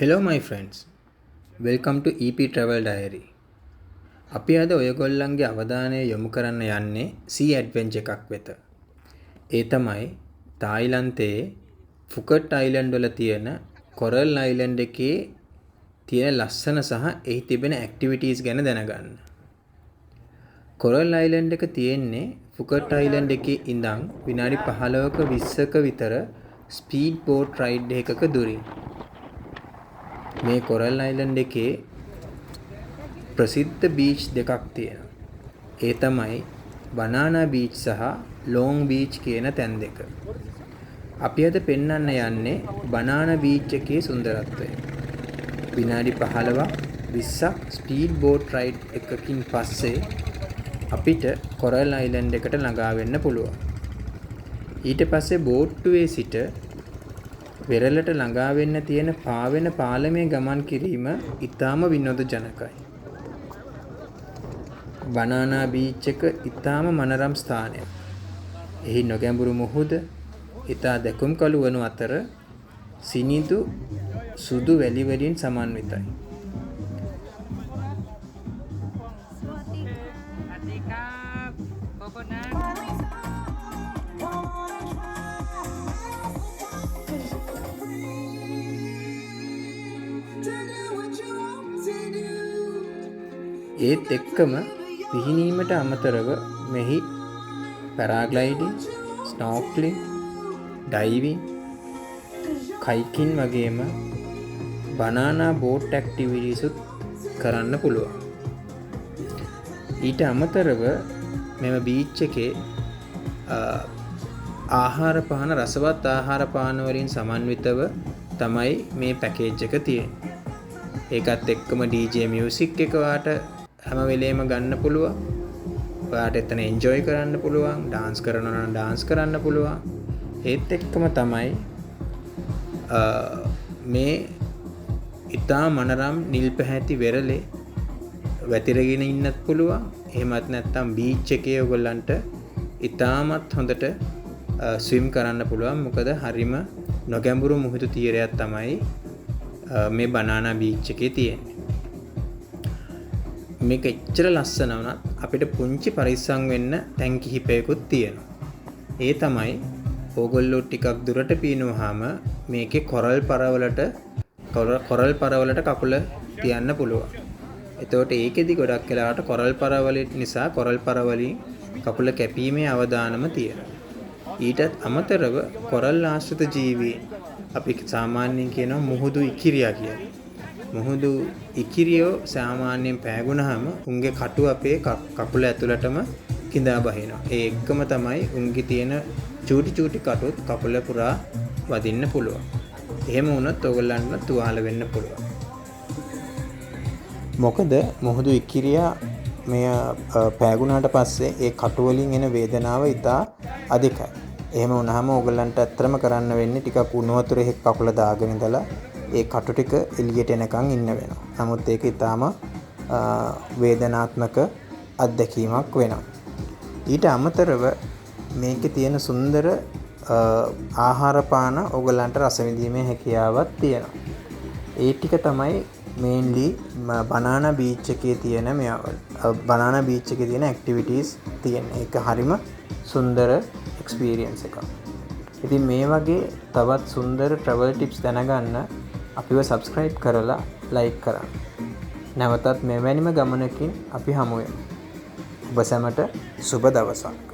Hello my friends. Welcome to EP Travel Diary. අපි අද ඔයගොල්ලන්ගේ අවධානය යොමු කරන්න යන්නේ sea adventure එකක් වෙත. ඒ තමයි තායිලන්තයේ ෆුකට් අයිලන්ඩ් වල තියෙන කොරල් අයිලන්ඩ් එකේ තියෙන ලස්සන සහ එහි තිබෙන ඇක්ටිවිටීස් ගැන දැනගන්න. කොරල් අයිලන්ඩ් එක තියෙන්නේ ෆුකට් අයිලන්ඩ් එකේ ඉඳන් විනාඩි 15ක 20ක විතර ස්පීඩ් බෝට් රයිඩ් එකක දුරින්. මේ කොරල් අයිලන්ඩ් එකේ ප්‍රසිද්ධ බීච් දෙකක් තියෙනවා. ඒ තමයි බනානා බීච් සහ ලොන් බීච් කියන තැන් දෙක. අපි අද පෙන්වන්න යන්නේ බනානා බීච් එකේ සුන්දරත්වය. විනාඩි 15ක් 20ක් ස්පීඩ් බෝට් රයිඩ් එකකින් පස්සේ අපිට කොරල් අයිලන්ඩ් එකට ළඟා වෙන්න පුළුවන්. ඊට පස්සේ බෝට්ටුවේ සිට වෙරළට ළඟා වෙන්න තියෙන පාවෙන පාලමේ ගමන් කිරීම ඉතාම විනෝදජනකයි. බනානා බීච් එක ඉතාම මනරම් ස්ථානයක්. එහි නොගැඹුරු මුහුද ඉතා දැකුම් කළු වනු අතර සිනිඳු සුදු වැලි වලින් සමන්විතයි. ඒත් එක්කම පිහිනීමට අමතරව මෙහි පැරාග්ලයිඩින්, ස්නෝක්ලින්, ඩයිවින්, කයිකින් වගේම බනානා බෝට් ඇක්ටිවිටීසුත් කරන්න පුළුවන්. ඊට අමතරව මෙම බීච් එකේ ආහාර පාන රසවත් ආහාර පාන වලින් සමන්විතව තමයි මේ පැකේජ් එක තියෙන්නේ. ඒකත් එක්කම DJ මියුසික් එක වාට හැම වෙලේම ගන්න පුළුවන්. ඔයාට එතන එන්ජොයි කරන්න පුළුවන්. ඩාන්ස් කරනවා නම් ඩාන්ස් කරන්න පුළුවන්. ඒත් එක්කම තමයි මේ ඉතා මනරම් නිල් පැහැති වෙරළේ වැතිරගෙන ඉන්නත් පුළුවන්. එහෙමත් නැත්නම් බීච් එකේ ඔයගොල්ලන්ට ඉතාමත් හොඳට ස්විම් කරන්න පුළුවන්. මොකද හරිම නොගැඹුරු මුහුදු තීරයක් තමයි මේ බනානා බීච් එකේ තියෙන්නේ. මේක එච්චර ලස්සන වුණත් අපිට පුංචි පරිස්සම් වෙන්න තැන් කිහිපයකුත් තියෙනවා. ඒ තමයි ඕගොල්ලෝ ටිකක් දුරට පීනුවාම මේකේ කොරල් පරවලට කකුල තියන්න පුළුවන්. එතකොට ඒකෙදි ගොඩක් වෙලාවට කොරල් පරවල නිසා කොරල් පරවලින් කකුල කැපීමේ අවදානම තියෙනවා. ඊටත් අමතරව කොරල් ආශ්‍රිත ජීවීන් අපි සාමාන්‍යයෙන් කියනවා මුහුදු ඉකිරියා කියලා. මුහුදු ඉකිරියෝ සාමාන්‍යයෙන් පෑගුණාම උන්ගේ කටු අපේ කකුල ඇතුළටම කිඳා බහිනවා. ඒ එක්කම තමයි උන්ගේ තියෙන චූටි චූටි කටුත් කකුල පුරා වදින්න පුළුවන්. එහෙම වුණොත් ඔයගොල්ලන්ට තුවාල වෙන්න පුළුවන්. මොකද මුහුදු ඉකිරියා මෙය පෑගුණාට පස්සේ ඒ කටු වලින් එන වේදනාව ඉතා අධිකයි. එහෙම වුණාම ඕගොල්ලන්ට ඇත්තටම කරන්න වෙන්නේ ටිකක් උණු වතුරේ කකුල දාගෙන ඉඳලා ඒ කටු ටික එළියට එනකන් ඉන්න වෙනවා. නමුත් ඒක ඊටාම වේදනාත්මක අත්දැකීමක් වෙනවා. ඊට අමතරව මේකේ තියෙන සුන්දර ආහාර පාන ඕගොල්ලන්ට රස විඳීමේ හැකියාවක් තියෙනවා. ඒ ටික තමයි මේන්ලි බනානා බීච් එකේ තියෙන බනානා බීච් එකේ තියෙන ඇක්ටිවිටීස් තියෙන්නේ. ඒක හරිම සුන්දර එක්ස්පීරියන්ස් එකක්. ඉතින් මේ වගේ තවත් සුන්දර ට්‍රැවල් ටිප්ස් දැනගන්න අපිව සබ්ස්ක්‍රයිබ් කරලා ලයික් කරන්න. නැවතත් මෙවැනිම ගමනකින් අපි හමු වෙමු. ඔබ සැමට සුබ දවසක්.